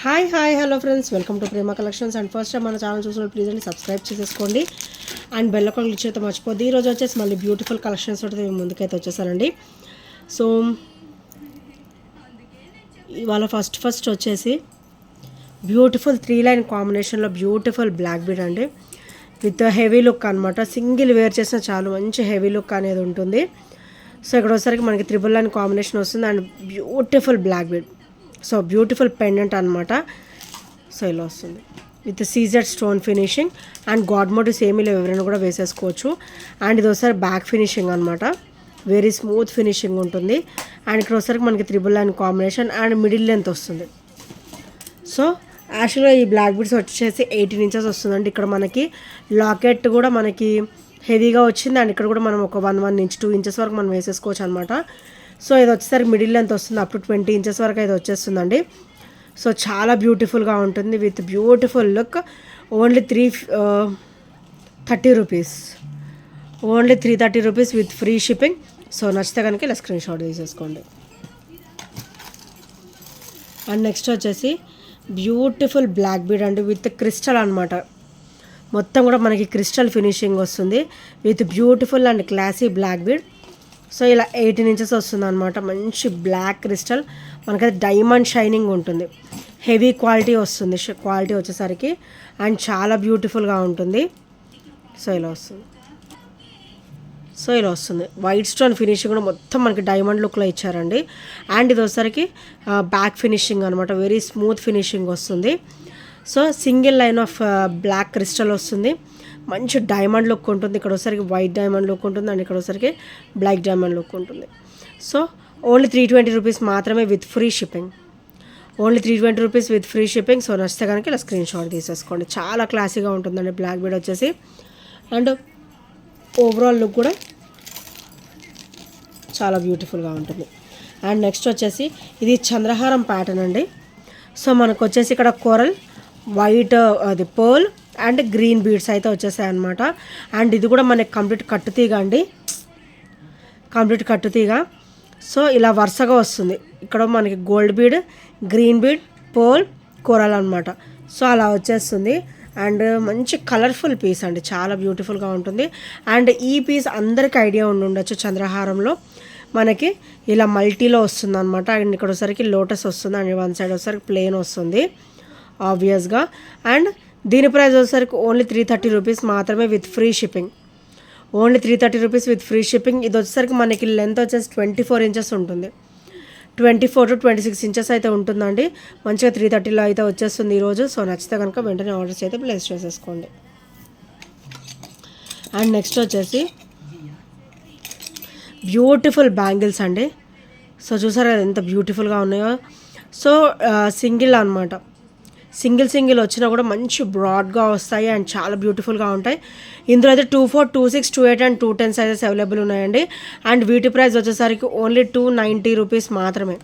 Hi hello friends, welcome to Prema collections. And first time మన channel చూసిన please అండి subscribe చేసేసుకోండి and bell icon click చేయడం మర్చిపోద్ది. ఈరోజు వచ్చేసి మళ్ళీ బ్యూటిఫుల్ కలెక్షన్స్ ఉంటుంది మేము ముందుకైతే వచ్చేసానండి. సో ఇవాళ ఫస్ట్ వచ్చేసి బ్యూటిఫుల్ 3 లైన్ కాంబినేషన్లో బ్యూటిఫుల్ బ్లాక్ బీడ్ అండి, విత్ హెవీ లుక్ అనమాట. సింగిల్ వేర్ చేసిన చాలు మంచి హెవీ లుక్ అనేది ఉంటుంది. సో ఇక్కడ వచ్చేసరికి మనకి 3 లైన్ కాంబినేషన్ వస్తుంది and beautiful black bead. So beautiful pendant అనమాట. సో ఇలా వస్తుంది with CZ stone finishing and god motives ఏమీ లేవు, ఎవరైనా కూడా వేసేసుకోవచ్చు. అండ్ ఇది ఒకసారి బ్యాక్ ఫినిషింగ్ అనమాట, వెరీ స్మూత్ ఫినిషింగ్ ఉంటుంది. అండ్ ఇక్కడ వచ్చేసరికి మనకి 3 line combination and middle length వస్తుంది. సో యాక్చువల్గా ఈ బ్లాక్ బీడ్స్ వచ్చేసి 18 ఇంచెస్ వస్తుందండి. ఇక్కడ మనకి లాకెట్ కూడా మనకి హెవీగా వచ్చింది అండ్ ఇక్కడ కూడా మనం ఒక 1 ఇంచ్ 2 ఇంచెస్ వరకు మనం వేసేసుకోవచ్చు అనమాట. సో ఇది వచ్చేసరికి మిడిల్ లెంత్ వస్తుంది, అప్ టు 20 ఇంచెస్ వరకు అయితే వచ్చేస్తుందండి. సో చాలా బ్యూటిఫుల్గా ఉంటుంది with beautiful look. Only 330 rupees, only 330 rupees with free shipping. So నచ్చితే కనుక ఇలా స్క్రీన్ షాట్ తీసేసుకోండి. అండ్ నెక్స్ట్ వచ్చేసి బ్యూటిఫుల్ బ్లాక్ బీడ్ అండి, విత్ క్రిస్టల్ అనమాట. మొత్తం కూడా మనకి క్రిస్టల్ ఫినిషింగ్ వస్తుంది with beautiful and classy black bead. So ఇలా 18 ఇంచెస్ వస్తుంది అనమాట. మంచి బ్లాక్ క్రిస్టల్, మనకైతే డైమండ్ షైనింగ్ ఉంటుంది, హెవీ క్వాలిటీ వస్తుంది క్వాలిటీ వచ్చేసరికి. అండ్ చాలా బ్యూటిఫుల్గా ఉంటుంది. సో ఇలా వస్తుంది వైట్ స్టోన్ ఫినిషింగ్ కూడా మొత్తం మనకి డైమండ్ లుక్లో ఇచ్చారండి. అండ్ ఇది వచ్చేసరికి బ్యాక్ ఫినిషింగ్ అనమాట, వెరీ స్మూత్ ఫినిషింగ్ వస్తుంది. So single line of black crystal వస్తుంది, మంచి డైమండ్ లుక్ ఉంటుంది. ఇక్కడ వచ్చేసరికి వైట్ డైమండ్ లుక్ ఉంటుంది అండ్ ఇక్కడ వచ్చేసరికి బ్లాక్ డైమండ్ లుక్ ఉంటుంది. సో ఓన్లీ 320 రూపీస్ మాత్రమే with free shipping, only 320 rupees with free shipping. So నచ్చితే కనుక ఇలా స్క్రీన్ షాట్ తీసేసుకోండి. చాలా క్లాసీగా ఉంటుందండి బ్లాక్ బీడ్ వచ్చేసి. అండ్ ఓవరాల్ లుక్ కూడా చాలా బ్యూటిఫుల్గా ఉంటుంది. అండ్ నెక్స్ట్ వచ్చేసి ఇది చంద్రహారం ప్యాటర్న్ అండి. సో మనకు వచ్చేసి ఇక్కడ కోరల్, వైట్, అది పర్ల్ అండ్ గ్రీన్ బీడ్స్ అయితే వచ్చేసాయి అనమాట. అండ్ ఇది కూడా మనకి కంప్లీట్ కట్టుతీగ అండి, కంప్లీట్ కట్టుతీగ. సో ఇలా వరుసగా వస్తుంది, ఇక్కడ మనకి gold bead, green bead, pearl, coral అనమాట. సో అలా వచ్చేస్తుంది. అండ్ మంచి కలర్ఫుల్ పీస్ అండి, చాలా బ్యూటిఫుల్గా ఉంటుంది. అండ్ ఈ పీస్ అందరికీ ఐడియా ఉండొచ్చు, చంద్రహారంలో మనకి ఇలా మల్టీలో వస్తుంది అనమాట. అండ్ ఇక్కడ వచ్చేసరికి లోటస్ వస్తుంది అండ్ వన్ సైడ్ వచ్చేసరికి ప్లెయిన్ వస్తుంది ఆబ్వియస్గా. అండ్ దీని ప్రైస్ వచ్చేసరికి ఓన్లీ 330 రూపీస్ మాత్రమే with free shipping, only 330 rupees with free shipping. ఇది వచ్చేసరికి మనకి లెంత్ వచ్చేసి 24 ఇంచెస్ ఉంటుంది, 24 to 26 ఇంచెస్ అయితే ఉంటుందండి. మంచిగా 330లో అయితే వచ్చేస్తుంది ఈరోజు. సో నచ్చితే కనుక వెంటనే ఆర్డర్స్ అయితే ప్లేస్ చేసేసుకోండి. అండ్ నెక్స్ట్ వచ్చేసి బ్యూటిఫుల్ బ్యాంగిల్స్ అండి. సో చూసారు కదా ఎంత బ్యూటిఫుల్గా ఉన్నాయో. సో సింగిల్ అనమాట, సింగిల్ వచ్చినా కూడా మంచి బ్రాడ్గా వస్తాయి అండ్ చాలా బ్యూటిఫుల్గా ఉంటాయి. ఇందులో అయితే 24, 26, 28 అండ్ 210 సైజెస్ అవైలబుల్ ఉన్నాయండి. అండ్ వీటి ప్రైస్ వచ్చేసరికి ఓన్లీ 290 రూపీస్ మాత్రమే,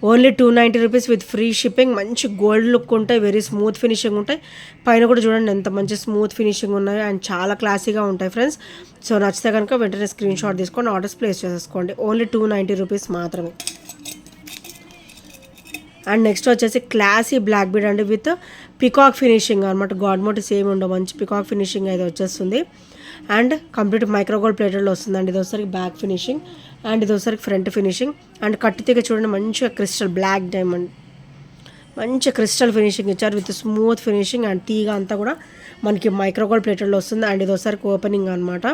only 290 rupees with free shipping. మంచి గోల్డ్ లుక్ ఉంటాయి, వెరీ స్మూత్ ఫినిషింగ్ ఉంటాయి. పైన కూడా చూడండి ఎంత మంచి స్మూత్ ఫినిషింగ్ ఉన్నాయి అండ్ చాలా క్లాసీగా ఉంటాయి ఫ్రెండ్స్. సో నచ్చితే కనుక వెంటనే స్క్రీన్ షాట్ తీసుకొని ఆర్డర్స్ ప్లేస్ చేసేసుకోండి, ఓన్లీ 290 రూపీస్ మాత్రమే. అండ్ నెక్స్ట్ వచ్చేసి క్లాసీ బ్లాక్ బీడ్ అండి, విత్ పికాక్ ఫినిషింగ్ అనమాట. గాడ్ మోటివ్స్ ఏమి ఉండవు, మంచి పికాక్ ఫినిషింగ్ అయితే వచ్చేస్తుంది. అండ్ కంప్లీట్ మైక్రోగోల్డ్ ప్లేటెడ్లో వస్తుందండి. ఇది ఒకసారి బ్యాక్ ఫినిషింగ్ అండ్ ఇది ఒకసారి ఫ్రంట్ ఫినిషింగ్. అండ్ కట్టుతీగ చూడండి మంచిగా క్రిస్టల్ బ్లాక్ డైమండ్, మంచి క్రిస్టల్ ఫినిషింగ్ ఇచ్చారు విత్ స్మూత్ ఫినిషింగ్. అండ్ తీగ అంతా కూడా మనకి మైక్రోగోల్డ్ ప్లేటెడ్లో వస్తుంది. అండ్ ఇది ఒకసారి ఓపెనింగ్ అనమాట.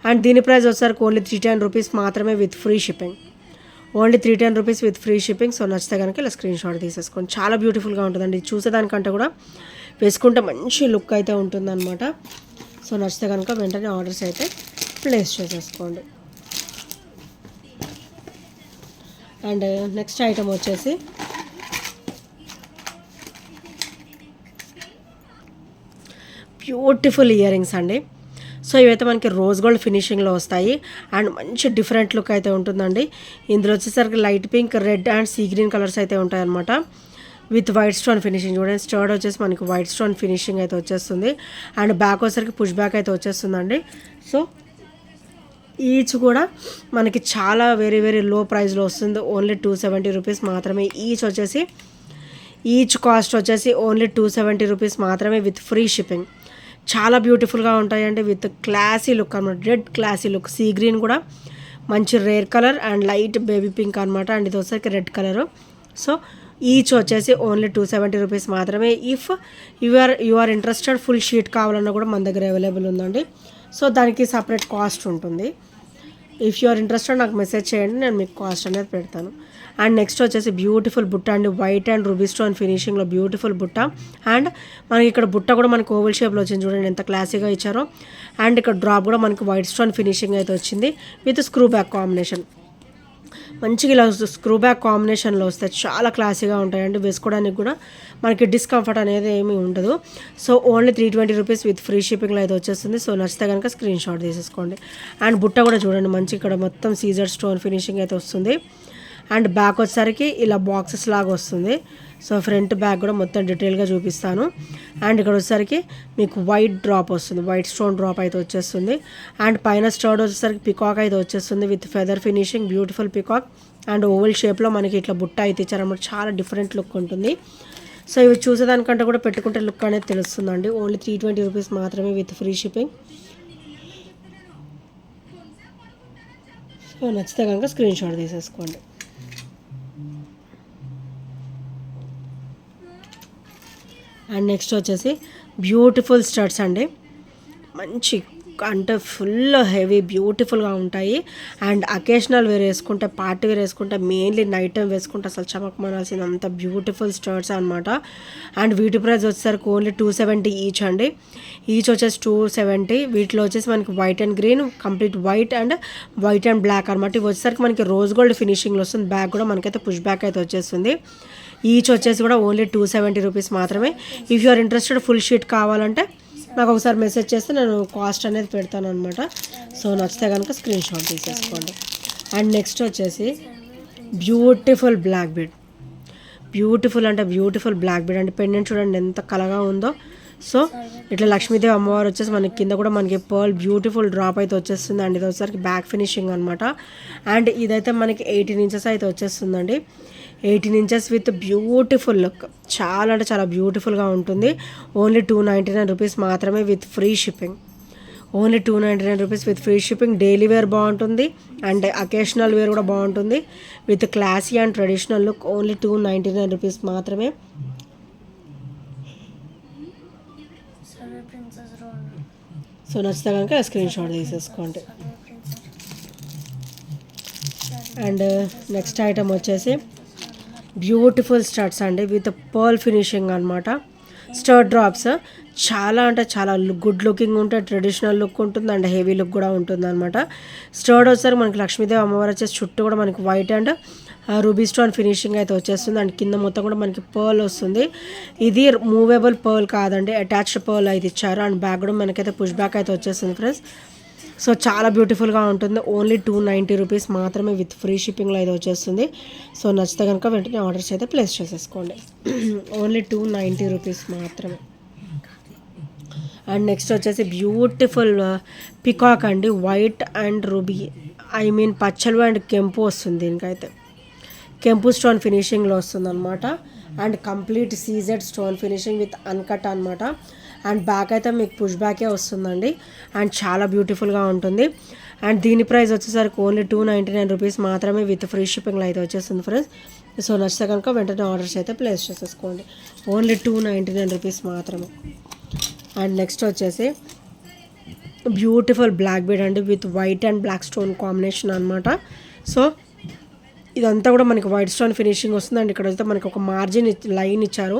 అండ్ దీని ప్రైస్ వచ్చేసరికి ఓన్లీ 310 రూపీస్ మాత్రమే with free shipping, only 310 rupees with free shipping. So నచ్చితే కనుక ఇలా స్క్రీన్ షాట్ తీసేసుకోండి. చాలా బ్యూటిఫుల్గా ఉంటుందండి, చూసేదానికంటే కూడా వేసుకుంటే మంచి లుక్ అయితే ఉంటుందన్నమాట. సో నచ్చితే కనుక వెంటనే ఆర్డర్స్ అయితే ప్లేస్ చేసేసుకోండి. అండ్ నెక్స్ట్ ఐటమ్ వచ్చేసి బ్యూటిఫుల్ ఇయర్ రింగ్స్ అండి. సో ఇవైతే మనకి రోజ్ గోల్డ్ ఫినిషింగ్లో వస్తాయి అండ్ మంచి డిఫరెంట్ లుక్ అయితే ఉంటుందండి. ఇందులో వచ్చేసరికి light pink, red and sea green colours అయితే ఉంటాయన్నమాట, విత్ వైట్ స్టోన్ ఫినిషింగ్. చూడండి స్టర్డ్ వచ్చేసి మనకి వైట్ స్టోన్ ఫినిషింగ్ అయితే వచ్చేస్తుంది. అండ్ బ్యాక్ వచ్చేసరికి పుష్ బ్యాక్ అయితే వచ్చేస్తుందండి. సో ఈచ్ కూడా మనకి చాలా వెరీ లో ప్రైస్లో వస్తుంది, ఓన్లీ 270 రూపీస్ మాత్రమే ఈచ్ వచ్చేసి. ఈచ్ కాస్ట్ వచ్చేసి ఓన్లీ 270 రూపీస్ మాత్రమే విత్ ఫ్రీ షిప్పింగ్. చాలా బ్యూటిఫుల్గా ఉంటాయండి విత్ క్లాసీ లుక్ అనమాట. Red classy look, sea green కూడా మంచి rare colour and light baby pink అనమాట. అండ్ ఇది వచ్చేసరికి రెడ్ కలరు. సో ఈచ్ వచ్చేసి ఓన్లీ 270 రూపీస్ మాత్రమే. If you are interested full sheet కావాలన్నా కూడా మన దగ్గర అవైలబుల్ ఉందండి. సో దానికి సపరేట్ కాస్ట్ ఉంటుంది. ఇఫ్ యు ఆర్ ఇంట్రెస్టెడ్ నాకు మెసేజ్ చేయండి, నేను మీకు కాస్ట్ అనేది పెడతాను. అండ్ నెక్స్ట్ వచ్చేసి బ్యూటిఫుల్ బుట్ట అండి, వైట్ అండ్ రూబీ స్టోన్ ఫినిషింగ్లో బ్యూటిఫుల్ బుట్ట. అండ్ మనకి ఇక్కడ బుట్ట కూడా మనకి ఓవల్ షేప్లో వచ్చింది, చూడండి ఎంత క్లాసీగా ఇచ్చారో. అండ్ ఇక్కడ డ్రాప్ కూడా మనకి వైట్ స్టోన్ ఫినిషింగ్ అయితే వచ్చింది విత్ స్క్రూ బ్యాక్ కాంబినేషన్. మంచిగా ఇలా స్క్రూ బ్యాక్ కాంబినేషన్లో వస్తాయి, చాలా క్లాసీగా ఉంటాయండి. వేసుకోవడానికి కూడా మనకి డిస్కంఫర్ట్ అనేది ఏమీ ఉండదు. So only 320 rupees with free షిప్పింగ్లో అయితే వచ్చేస్తుంది. సో నచ్చితే కనుక స్క్రీన్ షాట్ తీసేసుకోండి. అండ్ బుట్ట కూడా చూడండి మంచి ఇక్కడ మొత్తం సీజర్ స్టోన్ ఫినిషింగ్ అయితే వస్తుంది. అండ్ బ్యాక్ వచ్చేసరికి ఇలా బాక్సెస్ లాగా వస్తుంది. సో ఫ్రంట్ బ్యాక్ కూడా మొత్తం డీటెయిల్గా చూపిస్తాను. అండ్ ఇక్కడ వచ్చేసరికి మీకు వైట్ డ్రాప్ వస్తుంది, వైట్ స్టోన్ డ్రాప్ అయితే వచ్చేస్తుంది. అండ్ పైన స్టర్డ్ వచ్చేసరికి పికాక్ అయితే వచ్చేస్తుంది with feather finishing, beautiful peacock. And oval షేప్లో మనకి ఇట్లా బుట్ట అయితే ఇచ్చారన్నమాట, చాలా డిఫరెంట్ లుక్ ఉంటుంది. సో ఇవి చూసేదానికంటే కూడా పెట్టుకుంటే లుక్ అనేది తెలుస్తుందండి. ఓన్లీ 320 రూపీస్ మాత్రమే విత్ ఫ్రీ షిప్పింగ్. సో నచ్చితే కనుక స్క్రీన్ షాట్ తీసేసుకోండి. అండ్ నెక్స్ట్ వచ్చేసి బ్యూటిఫుల్ స్టడ్స్ అండి, మంచి అంటే ఫుల్ హెవీ బ్యూటిఫుల్గా ఉంటాయి. అండ్ అకేషనల్ వేర్ వేసుకుంటే, పార్టీ వేర్ వేసుకుంటే, మెయిన్లీ నైట్ టైం వేసుకుంటే అసలు చమకమనాల్సింది అంత బ్యూటిఫుల్ స్టడ్స్ అనమాట. అండ్ వీటి ప్రైస్ వచ్చేసరికి ఓన్లీ 270 ఈచ్ అండి. ఈచ్ వచ్చేసి 270. వీటిలో వచ్చేసి మనకి white and green, complete white and black అనమాట. ఇవి వచ్చేసరికి మనకి రోజ్ గోల్డ్ ఫినిషింగ్లో వస్తుంది. బ్యాక్ కూడా మనకైతే పుష్ బ్యాక్ అయితే వచ్చేస్తుంది. ఈచ్ వచ్చేసి కూడా ఓన్లీ 270 రూపీస్ మాత్రమే. If you are interested full sheet కావాలంటే నాకు ఒకసారి మెసేజ్ చేస్తే నేను కాస్ట్ అనేది పెడతాను అనమాట. సో నచ్చితే కనుక స్క్రీన్ షాట్ తీసేసుకోండి. అండ్ నెక్స్ట్ వచ్చేసి బ్యూటిఫుల్ బ్లాక్ బీడ్, బ్యూటిఫుల్ అంటే బ్యూటిఫుల్ బ్లాక్ బీడ్ అండి. పెండెంట్ చూడండి ఎంత కలగా ఉందో. సో ఇట్లా లక్ష్మీదేవి అమ్మవారు వచ్చేసి మనకి కింద కూడా మనకి పర్ల్ బ్యూటిఫుల్ డ్రాప్ అయితే వచ్చేస్తుంది. అండ్ ఇది వచ్చేసరికి బ్యాక్ ఫినిషింగ్ అనమాట. అండ్ ఇదైతే మనకి 18 ఇంచెస్ అయితే వచ్చేస్తుందండి. 18 ఇంచెస్ విత్ బ్యూటిఫుల్ లుక్, చాలా అంటే చాలా బ్యూటిఫుల్గా ఉంటుంది. ఓన్లీ 299 రూపీస్ మాత్రమే with free shipping. Only 299 rupees with free shipping. Daily wear బాగుంటుంది అండ్ అకేషనల్ వేర్ కూడా బాగుంటుంది with classy and traditional look. Only 299 rupees మాత్రమే. సో నచ్చితే కనుక స్క్రీన్ షాట్ తీసేసుకోండి. అండ్ నెక్స్ట్ ఐటమ్ వచ్చేసి బ్యూటిఫుల్ స్టడ్స్ అండి విత్ పర్ల్ ఫినిషింగ్ అనమాట. స్టడ్ డ్రాప్స్ చాలా అంటే చాలా గుడ్ లుకింగ్ ఉంటాయి, ట్రెడిషనల్ లుక్ ఉంటుంది అండ్ హెవీ లుక్ కూడా ఉంటుంది అనమాట. స్టడ్ వచ్చేసరికి మనకి లక్ష్మీదేవి అమ్మవారు వచ్చేసి చుట్టూ కూడా మనకి white and ruby stone finishing అయితే వచ్చేస్తుంది. అండ్ కింద మొత్తం కూడా మనకి పర్ల్ వస్తుంది. ఇది మూవేబుల్ పర్ల్ కాదండి, అటాచ్డ్ పర్ల్ అయితే ఇచ్చారు. అండ్ బ్యాక్ కూడా మనకైతే పుష్ బ్యాక్ అయితే వచ్చేస్తుంది ఫ్రెండ్స్. సో చాలా బ్యూటిఫుల్గా ఉంటుంది. ఓన్లీ 290 రూపీస్ మాత్రమే విత్ ఫ్రీ షిప్పింగ్లో అయితే వచ్చేస్తుంది. సో నచ్చితే కనుక వెంటనే ఆర్డర్స్ అయితే ప్లేస్ చేసేసుకోండి. ఓన్లీ 290 రూపీస్ మాత్రమే. అండ్ నెక్స్ట్ వచ్చేసి బ్యూటిఫుల్ పికాక్ అండి, వైట్ అండ్ రూబీ, పచ్చలు అండ్ కెంపు వస్తుంది. దీనికైతే కెంపు స్టోన్ ఫినిషింగ్లో వస్తుంది అనమాట. And complete CZ stone finishing with uncut అనమాట. అండ్ బ్యాక్ అయితే మీకు పుష్ బ్యాకే వస్తుందండి. అండ్ చాలా బ్యూటిఫుల్గా ఉంటుంది. అండ్ దీని ప్రైస్ వచ్చేసరికి ఓన్లీ 299 రూపీస్ మాత్రమే విత్ ఫ్రీ షిప్పింగ్లో అయితే వచ్చేస్తుంది ఫ్రెండ్స్. సో నచ్చితే కనుక వెంటనే ఆర్డర్స్ అయితే ప్లేస్ చేసేసుకోండి. ఓన్లీ 299 రూపీస్ మాత్రమే. అండ్ నెక్స్ట్ వచ్చేసి బ్యూటిఫుల్ బ్లాక్ బీడ్ అండి with white and black stone combination అనమాట. సో ఇదంతా కూడా మనకి వైట్ స్టోన్ ఫినిషింగ్ వస్తుంది. అండ్ ఇక్కడ అయితే మనకి ఒక మార్జిన్ లైన్ ఇచ్చారు.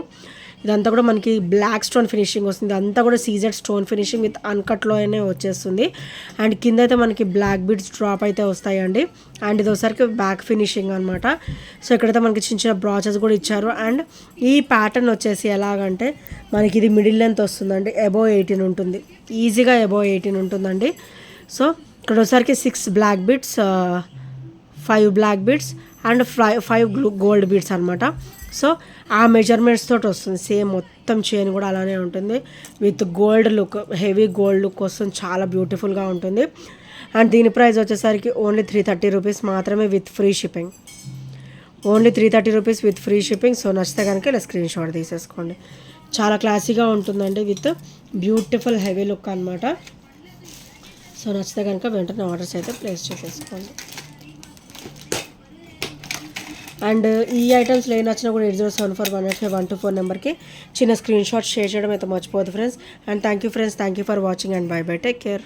ఇదంతా కూడా మనకి బ్లాక్ స్టోన్ ఫినిషింగ్ వస్తుంది. అంతా కూడా సీజెడ్ స్టోన్ ఫినిషింగ్ విత్ అన్కట్లోనే వచ్చేస్తుంది. అండ్ కింద అయితే మనకి బ్లాక్ బీడ్స్ డ్రాప్ అయితే వస్తాయండి. అండ్ ఇది ఒకసారికి బ్యాక్ ఫినిషింగ్ అనమాట. సో ఇక్కడైతే మనకి చిన్న చిన్న బ్రాచెస్ కూడా ఇచ్చారు. అండ్ ఈ ప్యాటర్న్ వచ్చేసి ఎలాగంటే మనకి ఇది మిడిల్ లెంత్ వస్తుందండి, అబోవ్ 18 ఉంటుంది, ఈజీగా అబోవ్ 18 ఉంటుందండి. సో ఇక్కడ ఒకసారికి 6 black beads, 5 black beads and 5 gold beads అనమాట. సో ఆ మెజర్మెంట్స్ తోటి వస్తుంది. సేమ్ మొత్తం చైన్ కూడా అలానే ఉంటుంది with gold look, heavy gold look వస్తుంది, చాలా బ్యూటిఫుల్గా ఉంటుంది. అండ్ దీని ప్రైస్ వచ్చేసరికి ఓన్లీ 330 రూపీస్ మాత్రమే with free shipping. Only 330 rupees with free shipping. So నచ్చితే కనుక ఇలా స్క్రీన్ షాట్ తీసేసుకోండి. చాలా క్లాసీగా ఉంటుందండి విత్ బ్యూటిఫుల్ హెవీ లుక్ అనమాట. సో నచ్చితే కనుక వెంటనే ఆర్డర్స్ అయితే ప్లేస్ చేసేసుకోండి. అండ్ ఈ ఐటమ్స్లో ఏ నచ్చినా కూడా 8074185124 నెంబర్కి చిన్న స్క్రీన్ షాట్ షేర్ చేయడం అయితే మర్చిపోదు friends. And thank you friends, thank you for watching and bye bye, take care.